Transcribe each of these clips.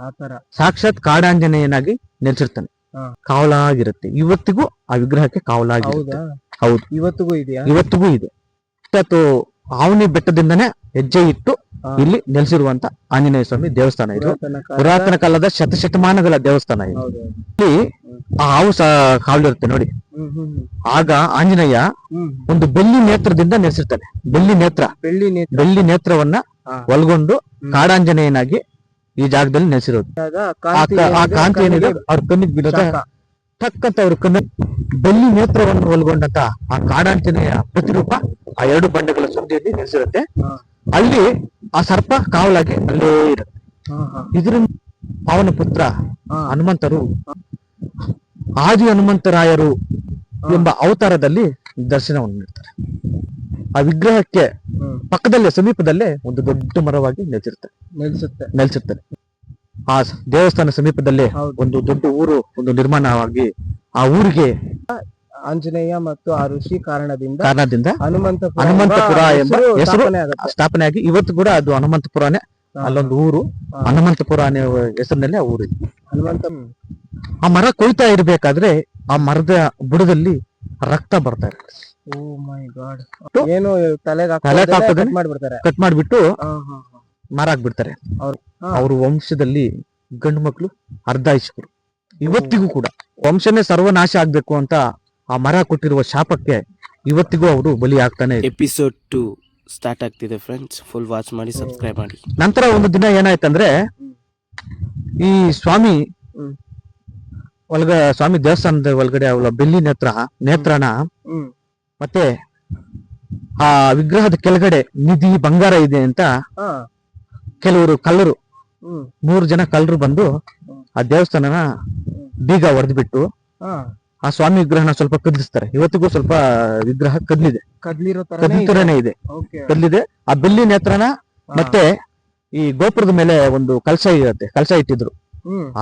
ಆತರ ಸಾಕ್ಷಾತ್ ಕಾಡಾಂಜನೇಯನಾಗಿ ನೆಲೆಸಿರ್ತಾನೆ. ಹಾ. ಕಾವಲಾಗಿರುತ್ತೆ, ಇವತ್ತಿಗೂ ಆ ವಿಗ್ರಹಕ್ಕೆ ಕಾವಲಾಗಿರುತ್ತೆ. ಹೌದಾ ಹೌದು, ಇವತ್ತಿಗೂ ಇದೆಯಾ? ಇವತ್ತಿಗೂ ಇದೆ. ಇವತ್ತು ಆವನಿ ಬೆಟ್ಟದಿಂದನೇ ಹೆಜ್ಜೆ ಇಟ್ಟು ಹಾ. ಇಲ್ಲಿ ನೆಲೆಸಿರುವಂತ ಆಂಜನೇಯ ಸ್ವಾಮಿ ದೇವಸ್ಥಾನ ಇದು. ಪುರಾತನ ಕಾಲದ- ಪುರಾತನ ಕಾಲದ ಶತಮಾನಗಳ ದೇವಸ್ಥಾನ ಇದು. ಹೌದು. ಇಲ್ಲಿ ಆ ಹಾವು ಕಾವಲಿರುತ್ತೆ ನೋಡಿ. ಹ್ಮ್ ಹ್ಮ್ ಹ್ಮ್. ಆಗ ಆಂಜನೇಯ ಹ್ಮ್. ಒಂದು ಬೆಳ್ಳಿ ನೇತ್ರದಿಂದ ನೆಲೆಸಿರ್ತಾನೆ. ಬೆಳ್ಳಿ ನೇತ್ರ, ಬೆಳ್ಳಿ ನೇತ್ರ ಬೆಳ್ಳಿ ನೇತ್ರವನ್ನ ಹಾ. ಒಳಗೊಂಡು ಕಾಡಾಂಜನೇಯನಾಗಿ ಈ ಜಾಗದಲ್ಲಿ ನೆಲೆಸಿರೋದು. ಆ ಕಾಂತಿ ಏನಿದೆ ಅವ್ರ ಕಣ್ಣಿಗೆ ಬಿಡೋದ ಟಕ್ ಅಂತ ಅವ್ರ ಕಣ್ಣು ಬೆಳ್ಳಿ ನೇತ್ರವನ್ನು ಒಳಗೊಂಡಂತ ಆ ಕಾಡಾಂಜನೇಯ ಪ್ರತಿರೂಪ ಆ ಎರಡು ಬಂಡೆಗಳ ಸುದ್ದಿಯಲ್ಲಿ ನೆಲೆಸಿರುತ್ತೆ. ಅಲ್ಲಿ ಆ ಸರ್ಪ ಕಾವಲಾಗಿ ಅಲ್ಲೇ ಇರುತ್ತೆ. ಇದರಿಂದ ಅವನ ಪುತ್ರ ಹನುಮಂತರು ಆದಿ ಹನುಮಂತರಾಯರು ಎಂಬ ಅವತಾರದಲ್ಲಿ ದರ್ಶನವನ್ನು ನೀಡ್ತಾರೆ. ಆ ವಿಗ್ರಹಕ್ಕೆ ಪಕ್ಕದಲ್ಲೇ ಸಮೀಪದಲ್ಲೇ ಒಂದು ದೊಡ್ಡ ಮರವಾಗಿ ನೆಲೆಸಿರ್ತಾರೆ. ಆ ದೇವಸ್ಥಾನ ಸಮೀಪದಲ್ಲೇ ಒಂದು ದೊಡ್ಡ ಊರು ಒಂದು ನಿರ್ಮಾಣವಾಗಿ ಆ ಊರಿಗೆ ಆಂಜನೇಯ ಮತ್ತು ಆ ಋಷಿ ಕಾರಣದಿಂದ ಹನುಮಂತಪುರ ಎಂಬ ಹೆಸರು ಸ್ಥಾಪನೆ ಆಗಿ ಇವತ್ತು ಕೂಡ ಅದು ಹನುಮಂತಪುರನೇ. ಅಲ್ಲೊಂದು ಊರು ಹನುಮಂತಪುರ ಅನ್ನೋ ಹೆಸರಿನಲ್ಲಿ ಆ ಊರು. ಆ ಮರ ಕೊಯ್ತಾ ಇರ್ಬೇಕಾದ್ರೆ ಆ ಮರದ ಬುಡದಲ್ಲಿ ರಕ್ತ ಬರ್ತಾ ಇರುತ್ತೆ. ಏನು ತಲೆ ಕಟ್ ಮಾಡ್ಬಿಟ್ಟು ಮರ ಹಾಕ್ಬಿಡ್ತಾರೆ. ಅವ್ರ ವಂಶದಲ್ಲಿ ಗಂಡು ಮಕ್ಳು ಅರ್ಧಾಯಿಸಿದ್ರು. ಇವತ್ತಿಗೂ ಕೂಡ ವಂಶನೇ ಸರ್ವನಾಶ ಆಗ್ಬೇಕು ಅಂತ ಆ ಮರ ಕೊಟ್ಟಿರುವ ಶಾಪಕ್ಕೆ ಇವತ್ತಿಗೂ ಅವರು ಬಲಿ ಆಗ್ತಾನೆ. ಎಪಿಸೋಡ್ 2 ಸ್ಟಾರ್ಟ್ ಆಗ್ತಿದೆ ಫ್ರೆಂಡ್ಸ್, ಫುಲ್ ವಾಚ್ ಮಾಡಿ, ಸಬ್ಸ್ಕ್ರೈಬ್ ಮಾಡಿ. ನಂತರ ಒಂದು ದಿನ ಏನಾಯ್ತಂದ್ರೆ ಈ ಸ್ವಾಮಿ ಸ್ವಾಮಿ ದೇವಸ್ಥಾನದ ಒಳಗಡೆ ಅವಳ ಬೆಳ್ಳಿ ನೇತ್ರನ ಮತ್ತೆ ಆ ವಿಗ್ರಹದ ಕೆಳಗಡೆ ನಿಧಿ ಬಂಗಾರ ಇದೆ ಅಂತ ಕೆಲವರು ಕಳ್ಳರು 3 ಜನ ಕಳ್ಳರು ಬಂದು ಆ ದೇವಸ್ಥಾನನ ಬೀಗ ಹೊಡೆದ್ಬಿಟ್ಟು ಆ ಸ್ವಾಮಿ ವಿಗ್ರಹನ ಸ್ವಲ್ಪ ಕದ್ಲಿಸ್ತಾರೆ. ಇವತ್ತಿಗೂ ಸ್ವಲ್ಪ ವಿಗ್ರಹ ಕದ್ಲಿತರನೇ ಇದೆ. ಕದ್ಲಿದೆ. ಆ ಬೆಳ್ಳಿ ನೇತ್ರನ ಮತ್ತೆ ಈ ಗೋಪುರದ ಮೇಲೆ ಒಂದು ಕಲಶ ಇರುತ್ತೆ, ಕಲಶ ಇಟ್ಟಿದ್ರು.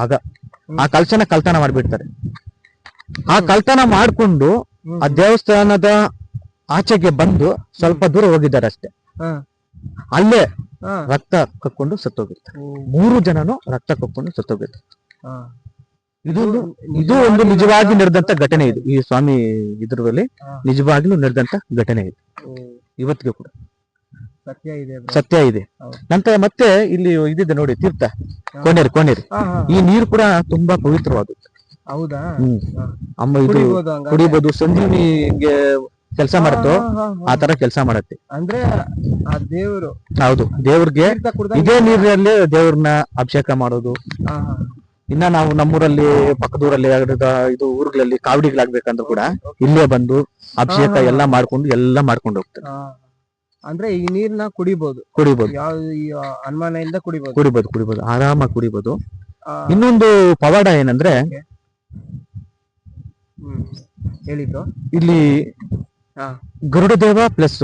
ಆಗ ಆ ಕಲಶನ ಕಳ್ತನ ಮಾಡ್ಬಿಡ್ತಾರೆ. ಆ ಕಳ್ತನ ಮಾಡ್ಕೊಂಡು ಆ ದೇವಸ್ಥಾನದ ಆಚೆಗೆ ಬಂದು ಸ್ವಲ್ಪ ದೂರ ಹೋಗಿದ್ದಾರೆ ಅಷ್ಟೇ. ಅಲ್ಲೇ ರಕ್ತ ಕಕ್ಕೊಂಡು ಸತ್ತೋಗಿರ್ತಾರೆ. 3 ಜನನು ರಕ್ತ ಕಕ್ಕೊಂಡು ಸತ್ತೋಗಿರ್ತಾರೆ. ಇದು ಒಂದು ನಿಜವಾಗಿ ನಡೆದಂತ ಘಟನೆ. ಇದು ಈ ಸ್ವಾಮಿ ಇದರಲ್ಲಿ ನಿಜವಾಗ್ಲೂ ನಡೆದಂತ ಘಟನೆ ಇದು. ಇವತ್ತಿಗೂ ಕೂಡ ಸತ್ಯ ಇದೆ. ನಂತರ ಮತ್ತೆ ಇಲ್ಲಿ ಇದಿದೆ ನೋಡಿ, ತೀರ್ಥ ಕೋನೇರಿ. ಈ ನೀರು ಕೂಡ ತುಂಬಾ ಪವಿತ್ರವಾದದ್ದು. ಅಮ್ಮ ಇದು ಕುಡಿಬಹುದು. ಸಂಜೀವಿನಿಗೆ ಕೆಲಸ ಮಾಡತ್ತು, ಆ ತರ ಕೆಲಸ ಮಾಡತ್ತೆ. ಅಂದ್ರೆ ಆ ದೇವರು ಹೌದು, ದೇವ್ರಿಗೆ ಇದೇ ನೀರಿನಲ್ಲಿ ದೇವ್ರನ್ನ ಅಭಿಷೇಕ ಮಾಡೋದು. ಇನ್ನ ನಾವು ನಮ್ಮೂರಲ್ಲಿ ಪಕ್ಕದೂರಲ್ಲಿ ಇದು ಊರುಗಳಲ್ಲಿ ಕಾವಡಿಗಳಾಗ್ಬೇಕಂದ್ರೂ ಕೂಡ ಇಲ್ಲೇ ಬಂದು ಅಭಿಷೇಕ ಎಲ್ಲಾ ಮಾಡ್ಕೊಂಡು ಹೋಗ್ತಾರೆ. ಅಂದ್ರೆ ಈ ನೀರ್ನ ಕುಡಿಬಹುದು, ಅನುಮಾನ ಇಲ್ಲದೆ ಕುಡಿಬಹುದು, ಆರಾಮಾಗಿ ಕುಡಿಬಹುದು. ಇನ್ನೊಂದು ಪವಾಡ ಏನಂದ್ರೆ ಇಲ್ಲಿ ಗರುಡದೇವ ಪ್ಲಸ್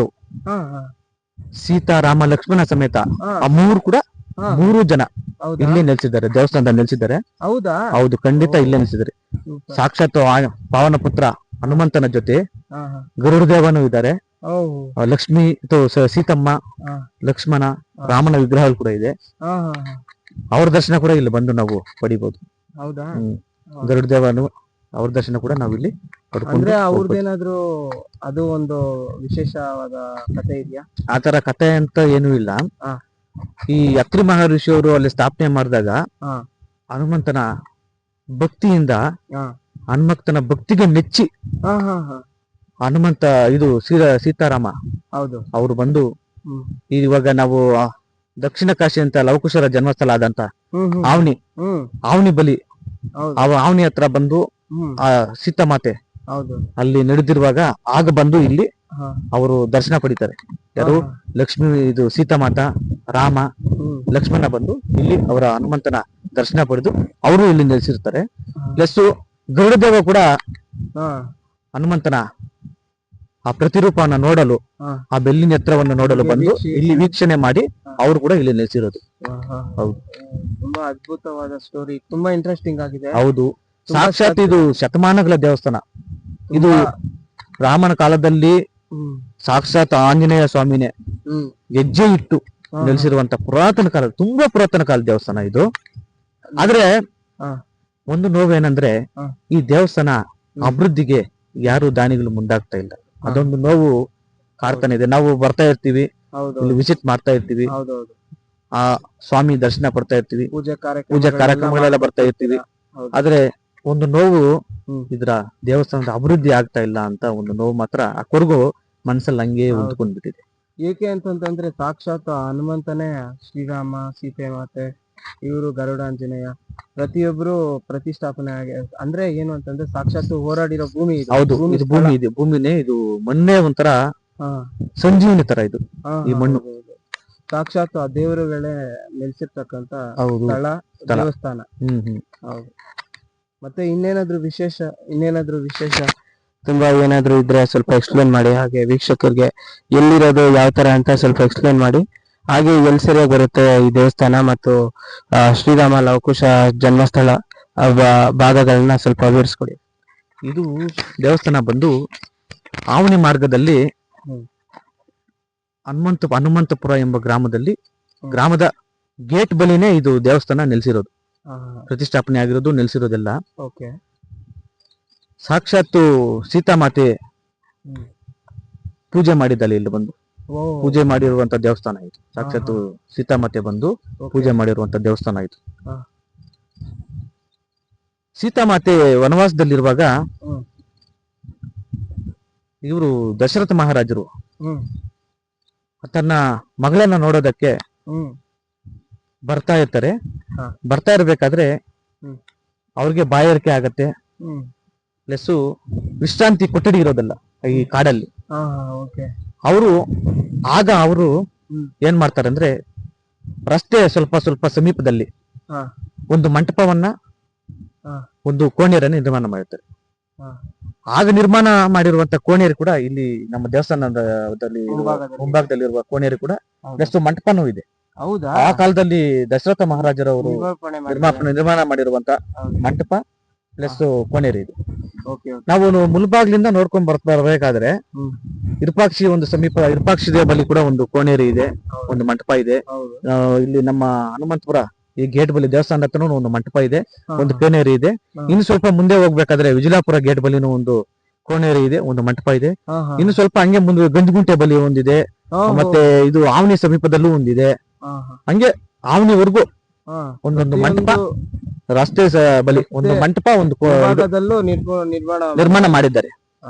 ಸೀತಾ ರಾಮ ಲಕ್ಷ್ಮಣ ಸಮೇತ ಆ 3 ಜನ ಇಲ್ಲೇ ನೆಲೆಸಿದ್ದಾರೆ, ದೇವಸ್ಥಾನದಲ್ಲಿ ನೆಲೆಸಿದ್ದಾರೆ. ಹೌದು, ಖಂಡಿತ ಇಲ್ಲೇ ನೆಲೆಸಿದ್ದಾರೆ. ಸಾಕ್ಷಾತ್ ಪಾವನ ಪುತ್ರ ಹನುಮಂತನ ಜೊತೆ ಗರುಡದೇವನು ಇದ್ದಾರೆ. ಲಕ್ಷ್ಮಿ ಸೀತಮ್ಮ, ಲಕ್ಷ್ಮಣ, ರಾಮನ ವಿಗ್ರಹಗಳು ಕೂಡ ಇದೆ. ಅವ್ರ ದರ್ಶನ ಕೂಡ ಇಲ್ಲಿ ಬಂದು ನಾವು ಪಡಿಬಹುದು. ಗರುಡದೇವನು ಅವ್ರ ದರ್ಶನ ಕೂಡ ನಾವು ಇಲ್ಲಿ ಅಂದ್ರೆ ಅವ್ರದ್ದೇನಾದ್ರು ಅದು ಒಂದು ವಿಶೇಷವಾದ ಕಥೆ ಇದೆಯಾ? ಆತರ ಕಥೆ ಅಂತ ಏನೂ ಇಲ್ಲ. ಈ ಅತ್ರಿ ಮಹರ್ಷಿಯವರು ಅಲ್ಲಿ ಸ್ಥಾಪನೆ ಮಾಡಿದಾಗ ಹನುಮಂತನ ಭಕ್ತಿಯಿಂದ ಹನುಮಂತನ ಭಕ್ತಿಗೆ ಮೆಚ್ಚಿ ಹನುಮಂತ ಇದು ಸೀತಾರಾಮ ಅವರು ಬಂದು ಇವಾಗ ನಾವು ದಕ್ಷಿಣ ಕಾಶಿ ಅಂತ ಲವಕುಶರ ಜನ್ಮಸ್ಥಳ ಆದಂತ ಆವನಿ ಬಲಿ ಆವನಿ ಹತ್ರ ಬಂದು ಆ ಸೀತಾಮಾತೆ ಅಲ್ಲಿ ನಡೆದಿರುವಾಗ ಆಗ ಬಂದು ಇಲ್ಲಿ ಅವರು ದರ್ಶನ ಪಡಿತಾರೆ. ಯಾರು? ಲಕ್ಷ್ಮಿ ಇದು ಸೀತಾಮಾತಾ, ರಾಮ, ಲಕ್ಷ್ಮಣ ಬಂದು ಇಲ್ಲಿ ಅವರ ಹನುಮಂತನ ದರ್ಶನ ಪಡೆದು ಅವರು ಇಲ್ಲಿ ನೆಲೆಸಿರ್ತಾರೆ. ಪ್ಲಸ್ ಗರುಡದೇವ ಕೂಡ ಹನುಮಂತನ ಆ ಪ್ರತಿರೂಪವನ್ನ ನೋಡಲು, ಆ ಬೆಳ್ಳಿ ನೇತ್ರವನ್ನು ನೋಡಲು ಬಂದು ಇಲ್ಲಿ ವೀಕ್ಷಣೆ ಮಾಡಿ ಅವರು ಕೂಡ ಇಲ್ಲಿ ನೆಲೆಸಿರೋದು. ಹೌದು, ತುಂಬಾ ಅದ್ಭುತವಾದ ಸ್ಟೋರಿ, ತುಂಬಾ ಇಂಟ್ರೆಸ್ಟಿಂಗ್ ಆಗಿದೆ. ಹೌದು, ಸಾಕ್ಷಾತ್ ಇದು ಶತಮಾನಗಳ ದೇವಸ್ಥಾನ. ಇದು ರಾಮನ ಕಾಲದಲ್ಲಿ ಸಾಕ್ಷಾತ್ ಆಂಜನೇಯ ಸ್ವಾಮಿನೇ ಹೆಜ್ಜೆ ಇಟ್ಟು ನೆಲೆಸಿರುವಂತ ತುಂಬಾ ಪುರಾತನ ಕಾಲದ ದೇವಸ್ಥಾನ ಇದು. ಆದ್ರೆ ಹಾ. ಒಂದು ನೋವೇನಂದ್ರೆ ಹಾ. ಈ ದೇವಸ್ಥಾನ ಅಭಿವೃದ್ಧಿಗೆ ಯಾರು ದಾನಿಗಳು ಮುಂದಾಗ್ತಾ ಇಲ್ಲ. ಅದೊಂದು ನೋವು ಕಾಡ್ತಾನೆ ಇದೆ. ನಾವು ಬರ್ತಾ ಇರ್ತೀವಿ, ಹೌದು ಇಲ್ಲಿ ವಿಸಿಟ್ ಮಾಡ್ತಾ ಇರ್ತೀವಿ, ಹೌದೌದು. ಆ ಸ್ವಾಮಿ ದರ್ಶನ ಪಡ್ತಾ ಇರ್ತೀವಿ, ಪೂಜಾ ಪೂಜಾ ಕಾರ್ಯಕ್ರಮಗಳೆಲ್ಲ ಬರ್ತಾ ಇರ್ತೀವಿ. ಹೌದು. ಆದ್ರೆ ಒಂದು ನೋವು ಹ್ಮ್. ಇದ್ರ ದೇವಸ್ಥಾನದ ಅಭಿವೃದ್ಧಿ ಆಗ್ತಾ ಇಲ್ಲ ಅಂತ ಒಂದು ನೋವು ಮಾತ್ರ ಆ ಕೊರಗು ಮನಸ್ಸಲ್ಲಿ ಹಂಗೆ ಹೌದು. ಉಂಟ್ಕೊಂಡ್ಬಿಟ್ಟಿದೆ. ಏಕೆ ಅಂತಂತಂದ್ರೆ ಸಾಕ್ಷಾತ್ ಹನುಮಂತನೇ ಶ್ರೀರಾಮ, ಸೀತೆ ಮಾತೆ, ಇವರು ಗರುಡಾಂಜನೇಯ ಪ್ರತಿಯೊಬ್ರು ಪ್ರತಿಷ್ಠಾಪನೆ ಆಗಿ ಅಂದ್ರೆ ಏನು ಅಂತಂದ್ರೆ ಸಾಕ್ಷಾತ್ ಹೋರಾಡಿರೋ ಭೂಮಿ ಇದು. ಹೌದು, ಭೂಮಿ ಇದು ಸ್ಥಳ. ಭೂಮಿ ಇದೆ, ಭೂಮಿನೇ ಇದು. ಮೊನ್ನೆ ಒಂಥರ ಹಾ, ಸಂಜೀವನಿ ತರ ಇದು ಹಾ, ಈ ಹಾ, ಮಣ್ಣು. ಹೌದು, ಹೌದು. ಸಾಕ್ಷಾತ್ ಆ ದೇವರುಗಳೇ ನೆಲೆಸಿರ್ತಕ್ಕಂತ ಹೌದು. ಸ್ಥಳ, ಸ್ಥಳ. ದೇವಸ್ಥಾನ. ಹ್ಮ್. ಹೌದು. ಮತ್ತೆ ಇನ್ನೇನಾದ್ರೂ ವಿಶೇಷ ತುಂಬಾ ಏನಾದ್ರೂ ಇದ್ರೆ ಸ್ವಲ್ಪ ಎಕ್ಸ್ಪ್ಲೇನ್ ಮಾಡಿ. ಹಾಗೆ ವೀಕ್ಷಕರಿಗೆ ಎಲ್ಲಿರೋದು ಯಾವ ತರ ಅಂತ ಸ್ವಲ್ಪ ಎಕ್ಸ್ಪ್ಲೇನ್ ಮಾಡಿ. ಹಾಗೆ ಎಲ್ಲಿ ಸರಿಯಾಗಿ ಬರುತ್ತೆ ಈ ದೇವಸ್ಥಾನ ಮತ್ತು ಶ್ರೀರಾಮ ಲವಕುಶ ಜನ್ಮಸ್ಥಳ ಭಾಗಗಳನ್ನ ಸ್ವಲ್ಪ ವಿವರಿಸ್ಕೊಡಿ. ಇದು ದೇವಸ್ಥಾನ ಬಂದು ಆವನಿ ಮಾರ್ಗದಲ್ಲಿ ಹ್ಮ್. ಹನುಮಂತಪುರ ಎಂಬ ಗ್ರಾಮದ ಗೇಟ್ ಬಳಿನೇ ಇದು ದೇವಸ್ಥಾನ ನೆಲೆಸಿರೋದು, ಪ್ರತಿಷ್ಠಾಪನೆ ಆಗಿರೋದು, ನೆಲೆಸಿರೋದೆಲ್ಲ. ಓಕೆ. ಸಾಕ್ಷಾತ್ತು ಸೀತಾಮಾತೆ ಪೂಜೆ ಮಾಡಿದಲ್ಲಿ ಇಲ್ಲಿ ಬಂದು ಪೂಜೆ ಮಾಡಿರುವಂತ ದೇವಸ್ಥಾನ ಇದು. ಸಾಕ್ಷಾತ್ತು ಸೀತಾಮಾತೆ ಬಂದು ಪೂಜೆ ಮಾಡಿರುವಂತ ದೇವಸ್ಥಾನ ಇದು. ಹಾ. ಸೀತಾಮಾತೆ ವನವಾಸದಲ್ಲಿರುವಾಗ ಇವರು ದಶರಥ ಮಹಾರಾಜರು ತನ್ನ ಮಗಳನ್ನ ನೋಡೋದಕ್ಕೆ ಬರ್ತಾ ಇರ್ತಾರೆ. ಹಾ. ಬರ್ತಾ ಇರ್ಬೇಕಾದ್ರೆ ಅವ್ರಿಗೆ ಬಾಯಾರಿಕೆ ಆಗತ್ತೆ, ಪ್ಲಸ್ ವಿಶ್ರಾಂತಿ ಕೊಠಡಿ ಇರೋದಲ್ಲ ಈ ಕಾಡಲ್ಲಿ. ಅವರು ಏನ್ ಮಾಡ್ತಾರೆ ಅಂದ್ರೆ ರಸ್ತೆ ಸ್ವಲ್ಪ ಸಮೀಪದಲ್ಲಿ ಒಂದು ಮಂಟಪವನ್ನ, ಒಂದು ಕೋಣೆಯರನ್ನ ನಿರ್ಮಾಣ ಮಾಡಿರ್ತಾರೆ. ಆಗ ನಿರ್ಮಾಣ ಮಾಡಿರುವಂತ ಕೋಣೆಯರು ಕೂಡ ಇಲ್ಲಿ ನಮ್ಮ ದೇವಸ್ಥಾನದಲ್ಲಿ ಮುಂಭಾಗದಲ್ಲಿರುವ ಕೋಣೆಯರು ಕೂಡ ಪ್ಲಸ್ ಮಂಟಪನೂ ಇದೆ. ಹೌದಾ? ಆ ಕಾಲದಲ್ಲಿ ದಶರಥ ಮಹಾರಾಜರವರು ನಿರ್ಮಾಣ ಮಾಡಿರುವಂತ ಮಂಟಪ ಪ್ಲಸ್ ಕೋಣೇರಿ ಇದು. ನಾವು ಮುಲ್ಬಾಗ್ಲಿಂದ ನೋಡ್ಕೊಂಡ್ ಬರ್ಬೇಕಾದ್ರೆ ಇರ್ಪಾಕ್ಷಿ ಬಳಿ ಕೂಡ ಒಂದು ಕೋಣೇರಿ ಇದೆ, ಒಂದು ಮಂಟಪ ಇದೆ. ಇಲ್ಲಿ ನಮ್ಮ ಹನುಮಂತಪುರ ಈ ಗೇಟ್ ಬಳಿ ದೇವಸ್ಥಾನದ ಹತ್ರನೂ ಒಂದು ಮಂಟಪ ಇದೆ, ಒಂದು ಕೋಣೇರಿ ಇದೆ. ಇನ್ನು ಸ್ವಲ್ಪ ಮುಂದೆ ಹೋಗ್ಬೇಕಾದ್ರೆ ವಿಜಯಪುರ ಗೇಟ್ ಬಳಿನೂ ಒಂದು ಕೋಣೇರಿ ಇದೆ, ಒಂದು ಮಂಟಪ ಇದೆ. ಇನ್ನು ಸ್ವಲ್ಪ ಹಂಗೆ ಮುಂದೆ ಗಂಜಗುಂಟೆ ಬಳಿ ಒಂದಿದೆ, ಮತ್ತೆ ಇದು ಆವನಿ ಸಮೀಪದಲ್ಲೂ ಒಂದಿದೆ. ಹಂಗೆ ಆವನಿವರೆಗೂ ಒಂದೊಂದು ಮಂಟಪ, ರಸ್ತೆ ಬಳಿ ಒಂದು ಮಂಟಪ, ಒಂದು ನಿರ್ಮಾಣ ಮಾಡಿದ್ದಾರೆ.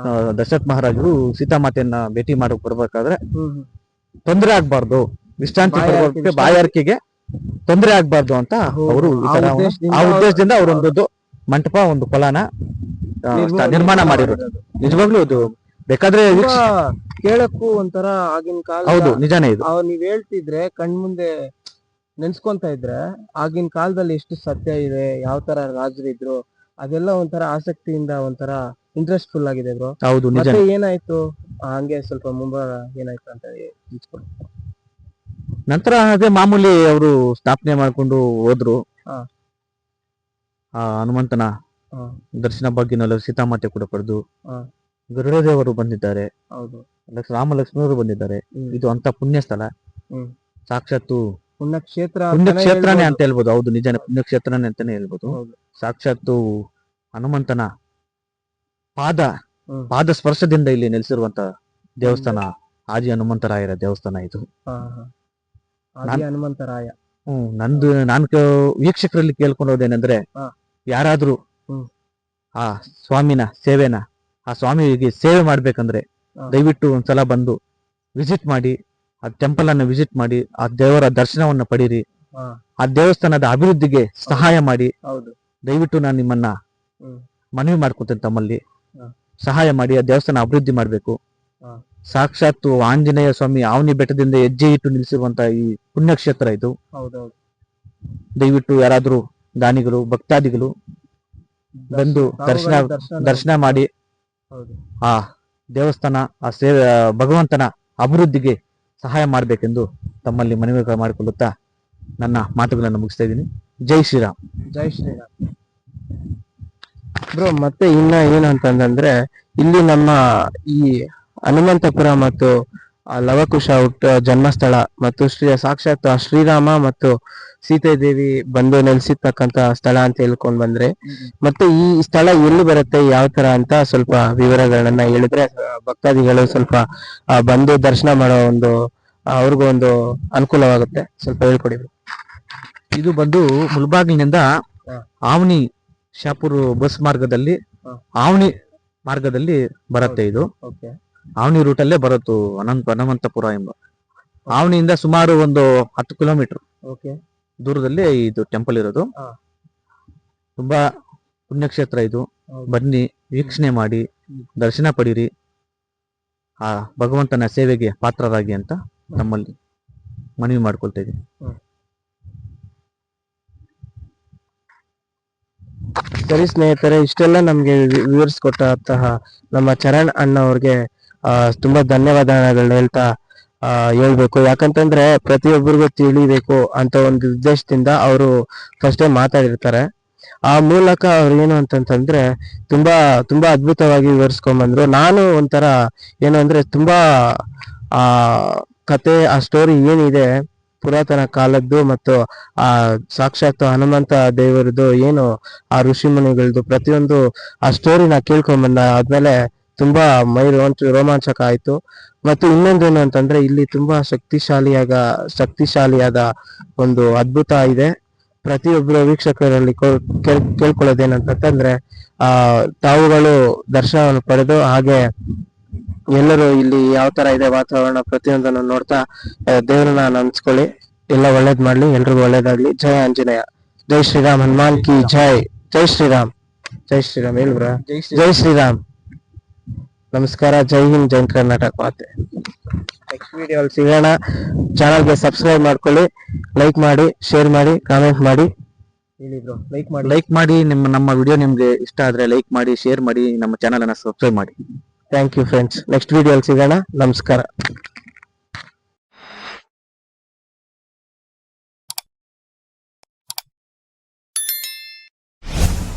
ದಶರಥ ಮಹಾರಾಜರು ಸೀತಾಮಾತೆಯನ್ನ ಭೇಟಿ ಮಾಡಕ್ ಬರ್ಬೇಕಾದ್ರೆ ತೊಂದರೆ ಆಗ್ಬಾರ್ದು, ವಿಶ್ರಾಂತಿ ಪಡೆಯೋಕೆ, ಬಾಯಾರಿಕೆಗೆ ತೊಂದರೆ ಆಗ್ಬಾರ್ದು ಅಂತ ಅವರು ಆ ಉದ್ದೇಶದಿಂದ ಅವರೊಂದು ಮಂಟಪ, ಒಂದು ಕೊಲಾನ ನಿರ್ಮಾಣ ಮಾಡಿರೋದು. ನಿಜವಾಗ್ಲೂ ಅದು ಬೇಕಾದ್ರೆ ಕೇಳಕ್ಕೂ ಒಂಥರ ಆಗಿನ ಕಾಲ. ಹೌದು, ನಿಜಾನೇ ಇದು. ನೀವ್ ಹೇಳ್ತಿದ್ರೆ ಕಣ್ಮುಂದೆ ನೆನ್ಸ್ಕೊಂತ ಇದ್ರೆ ಆಗಿನ ಕಾಲದಲ್ಲಿ ಎಷ್ಟು ಸತ್ಯ ಇದೆ, ಯಾವ ತರ ರಾಜರಿದ್ರು, ಅದೆಲ್ಲ ಒಂಥರ ಆಸಕ್ತಿಯಿಂದ ಒಂಥರ ಇಂಟ್ರೆಸ್ಟ್ಫುಲ್ ಆಗಿದೆ ಬ್ರೋ. ಹೌದು, ನಿಜ. ಏನಾಯ್ತು ಹಂಗೆ ಸ್ವಲ್ಪ ಮುಂಭಾಗ ಏನಾಯ್ತು ಅಂತ ತಿಳಿಸ್ಕೊಡಿ. ನಂತರ ಅದೇ ಮಾಮೂಲಿ ಅವರು ಸ್ಥಾಪನೆ ಮಾಡ್ಕೊಂಡು ಹೋದ್ರು. ಆ ಹನುಮಂತನ ದರ್ಶನ ಭಾಗ್ಯನಲ್ಲ ಸೀತಾಮಾತೆ ಕೂಡ ಪಡೆದು ಗರುಡದೇವರು ಬಂದಿದ್ದಾರೆ, ರಾಮ ಲಕ್ಷ್ಮಣರು ಬಂದಿದ್ದಾರೆ. ಇದು ಅಂತ ಪುಣ್ಯ ಸ್ಥಳ, ಸಾಕ್ಷಾತ್ತು ಪುಣ್ಯಕ್ಷೇತ್ರನೇ ಅಂತ ಹೇಳ್ಬೋದು. ಹೌದು, ನಿಜಾನೇ, ಪುಣ್ಯಕ್ಷೇತ್ರನೇ ಅಂತಾನೆ ಹೇಳ್ಬೋದು. ಸಾಕ್ಷಾತ್ತು ಹನುಮಂತನ ಪಾದ ಸ್ಪರ್ಶದಿಂದ ಇಲ್ಲಿ ನೆಲೆಸಿರುವಂತ ದೇವಸ್ಥಾನ ಆದಿ ಹನುಮಂತರಾಯರ ದೇವಸ್ಥಾನ ಇದು. ಹನುಮಂತರಾಯ. ನಾನು ವೀಕ್ಷಕರಲ್ಲಿ ಕೇಳ್ಕೊಂಡೋದೇನೆಂದ್ರೆ, ಯಾರಾದ್ರೂ ಆ ಸ್ವಾಮಿನ ಸೇವೆನ, ಆ ಸ್ವಾಮಿಗೆ ಸೇವೆ ಮಾಡ್ಬೇಕಂದ್ರೆ ದಯವಿಟ್ಟು ಒಂದ್ಸಲ ಬಂದು ವಿಸಿಟ್ ಮಾಡಿ, ಆ ಟೆಂಪಲ್ ಅನ್ನ ವಿಸಿಟ್ ಮಾಡಿ, ಆ ದೇವರ ದರ್ಶನವನ್ನ ಪಡೀರಿ, ಆ ದೇವಸ್ಥಾನದ ಅಭಿವೃದ್ಧಿಗೆ ಸಹಾಯ ಮಾಡಿ. ದಯವಿಟ್ಟು ನಾನು ನಿಮ್ಮನ್ನ ಮನವಿ ಮಾಡ್ಕೊತೇನೆ, ತಮ್ಮಲ್ಲಿ ಸಹಾಯ ಮಾಡಿ ಆ ದೇವಸ್ಥಾನ ಅಭಿವೃದ್ಧಿ ಮಾಡ್ಬೇಕು. ಸಾಕ್ಷಾತ್ತು ಆಂಜನೇಯ ಸ್ವಾಮಿ ಆವನಿ ಬೆಟ್ಟದಿಂದ ಹೆಜ್ಜೆ ಇಟ್ಟು ನಿಲ್ಲಿಸಿರುವಂತ ಈ ಪುಣ್ಯಕ್ಷೇತ್ರ ಇದು. ದಯವಿಟ್ಟು ಯಾರಾದ್ರೂ ದಾನಿಗಳು, ಭಕ್ತಾದಿಗಳು ಬಂದು ದರ್ಶನ ಮಾಡಿ ಆ ದೇವಸ್ಥಾನ, ಆ ಸೇವೆ, ಭಗವಂತನ ಅಭಿವೃದ್ಧಿಗೆ ಸಹಾಯ ಮಾಡ್ಬೇಕೆಂದು ತಮ್ಮಲ್ಲಿ ಮನವಿ ಮಾಡಿಕೊಳ್ಳುತ್ತಾ ನನ್ನ ಮಾತುಗಳನ್ನು ಮುಗಿಸ್ತಾ ಇದ್ದೀನಿ. ಜೈ ಶ್ರೀರಾಮ್. ಜೈ ಶ್ರೀರಾಮ್ ಬ್ರೋ. ಮತ್ತೆ ಇನ್ನ ಏನಂತಂದ್ರೆ, ಇಲ್ಲಿ ನಮ್ಮ ಈ ಹನುಮಂತಪುರ ಮತ್ತು ಲವಕುಶ ಜನ್ಮಸ್ಥಳ ಮತ್ತು ಸಾಕ್ಷಾತ್ ಶ್ರೀರಾಮ ಮತ್ತು ಸೀತಾದೇವಿ ಬಂದು ನೆಲೆಸಿರ್ತಕ್ಕಂತ ಸ್ಥಳ ಅಂತ ಹೇಳ್ಕೊಂಡ್ ಬಂದ್ರೆ, ಮತ್ತೆ ಈ ಸ್ಥಳ ಎಲ್ಲಿ ಬರುತ್ತೆ, ಯಾವ ತರ ಅಂತ ಸ್ವಲ್ಪ ವಿವರಗಳನ್ನ ಹೇಳಿದ್ರೆ ಭಕ್ತಾದಿಗಳು ಸ್ವಲ್ಪ ಬಂದು ದರ್ಶನ ಮಾಡೋ ಒಂದು ಅವ್ರಿಗೂ ಒಂದು ಅನುಕೂಲವಾಗುತ್ತೆ. ಸ್ವಲ್ಪ ಹೇಳ್ಕೊಡಿ. ಇದು ಬಂದು ಮುಲ್ಬಾಗಿಲಿನಿಂದ ಆವನಿ ಶಾಪುರ್ ಬಸ್ ಮಾರ್ಗದಲ್ಲಿ ಬರುತ್ತೆ. ಇದು ಆವನಿ ರೂಟ್ ಅಲ್ಲೇ ಬರುತ್ತು ಹನುಮಂತಪುರ ಎಂಬ. ಆವನಿಯಿಂದ ಸುಮಾರು ಒಂದು 10 ಕಿಲೋಮೀಟರ್ ದೂರದಲ್ಲಿ ಇದು ಟೆಂಪಲ್ ಇರೋದು. ತುಂಬಾ ಪುಣ್ಯಕ್ಷೇತ್ರ ಇದು. ಬನ್ನಿ, ವೀಕ್ಷಣೆ ಮಾಡಿ, ದರ್ಶನ ಪಡೀರಿ, ಆ ಭಗವಂತನ ಸೇವೆಗೆ ಪಾತ್ರರಾಗಿ ಅಂತ ನಮ್ಮಲ್ಲಿ ಮನವಿ ಮಾಡ್ಕೊಳ್ತಾ ಇದ್ದೀನಿ. ಸರಿ ಸ್ನೇಹಿತರೆ, ಇಷ್ಟೆಲ್ಲ ನಮ್ಗೆ ವಿವರಿಸ್ಕೊಟ್ಟಂತಹ ನಮ್ಮ ಚರಣ್ ಅಣ್ಣ ಅವ್ರಿಗೆ ತುಂಬಾ ಧನ್ಯವಾದಗಳನ್ನ ಹೇಳ್ಬೇಕು. ಯಾಕಂತಂದ್ರೆ ಪ್ರತಿಯೊಬ್ಬರಿಗೂ ತಿಳಿಬೇಕು ಅಂತ ಒಂದು ಉದ್ದೇಶದಿಂದ ಅವರು ಫಸ್ಟೇ ಮಾತಾಡಿರ್ತಾರೆ. ಆ ಮೂಲಕ ಅವ್ರು ಏನು ಅಂತಂತಂದ್ರೆ ತುಂಬಾ ತುಂಬಾ ಅದ್ಭುತವಾಗಿ ವಿವರಿಸ್ಕೊಂಡ್ಬಂದ್ರು. ನಾನು ಒಂಥರ ಏನು ಅಂದ್ರೆ ತುಂಬಾ ಆ ಕತೆ, ಆ ಸ್ಟೋರಿ ಏನಿದೆ ಪುರಾತನ ಕಾಲದ್ದು ಮತ್ತು ಆ ಸಾಕ್ಷಾತ್ ಹನುಮಂತ ದೇವರದು ಏನು ಆ ಋಷಿ ಮುನಿಗಳದ್ದು ಪ್ರತಿಯೊಂದು ಆ ಸ್ಟೋರಿನ ಕೇಳ್ಕೊಂಡ್ಬಂದ ಆದ್ಮೇಲೆ ತುಂಬಾ ರೋಮಾಂಚಕ ಆಯ್ತು. ಮತ್ತು ಇನ್ನೊಂದೇನು ಅಂತಂದ್ರೆ ಇಲ್ಲಿ ತುಂಬಾ ಶಕ್ತಿಶಾಲಿಯಾದ ಒಂದು ಅದ್ಭುತ ಇದೆ. ಪ್ರತಿಯೊಬ್ಬರು ವೀಕ್ಷಕರಲ್ಲಿ ಕೇಳ್ಕೊಳ್ಳೋದೇನಂತಂದ್ರೆ ತಾವುಗಳು ದರ್ಶನವನ್ನು ಪಡೆದು ಹಾಗೆ ಎಲ್ಲರೂ ಇಲ್ಲಿ ಯಾವ ತರ ಇದೆ ವಾತಾವರಣ ಪ್ರತಿಯೊಂದನ್ನು ನೋಡ್ತಾ ದೇವರನ್ನ ನೆನ್ಸ್ಕೊಳ್ಳಿ. ಎಲ್ಲ ಒಳ್ಳೇದ್ ಮಾಡ್ಲಿ, ಎಲ್ರಿಗೂ ಒಳ್ಳೇದಾಗ್ಲಿ. ಜೈ ಆಂಜನೇಯ, ಜೈ ಶ್ರೀರಾಮ್, ಹನುಮಾನ್ ಕಿ ಜೈ. ಜೈ ಶ್ರೀರಾಮ್, ಜೈ ಶ್ರೀರಾಮ್ ಹೇಳ್ಬ್ರ. ಜೈ ಶ್ರೀರಾಮ್. ನಮಸ್ಕಾರ. ಜೈ ಹಿಂದ್, ಜೈ ಕರ್ನಾಟಕ ಮಾತೆ. ನೆಕ್ಸ್ಟ್ ವಿಡಿಯೋ ಅಲ್ಲಿ ಸಿಗೋಣ. ಚಾನಲ್ಗೆ ಸಬ್ಸ್ಕ್ರೈಬ್ ಮಾಡ್ಕೊಳ್ಳಿ, ಲೈಕ್ ಮಾಡಿ, ಶೇರ್ ಮಾಡಿ, ಕಾಮೆಂಟ್ ಮಾಡಿ. ಲೈಕ್ ಮಾಡಿ. ನಮ್ಮ ವಿಡಿಯೋ ನಿಮ್ಗೆ ಇಷ್ಟ ಆದ್ರೆ ಲೈಕ್ ಮಾಡಿ, ಶೇರ್ ಮಾಡಿ, ನಮ್ಮ ಚಾನಲ್ ಅನ್ನ ಸಬ್ಸ್ಕ್ರೈಬ್ ಮಾಡಿ. Thank you friends. Next video ಅಲ್ಲಿ ಸಿಗೋಣ. ನಮಸ್ಕಾರ.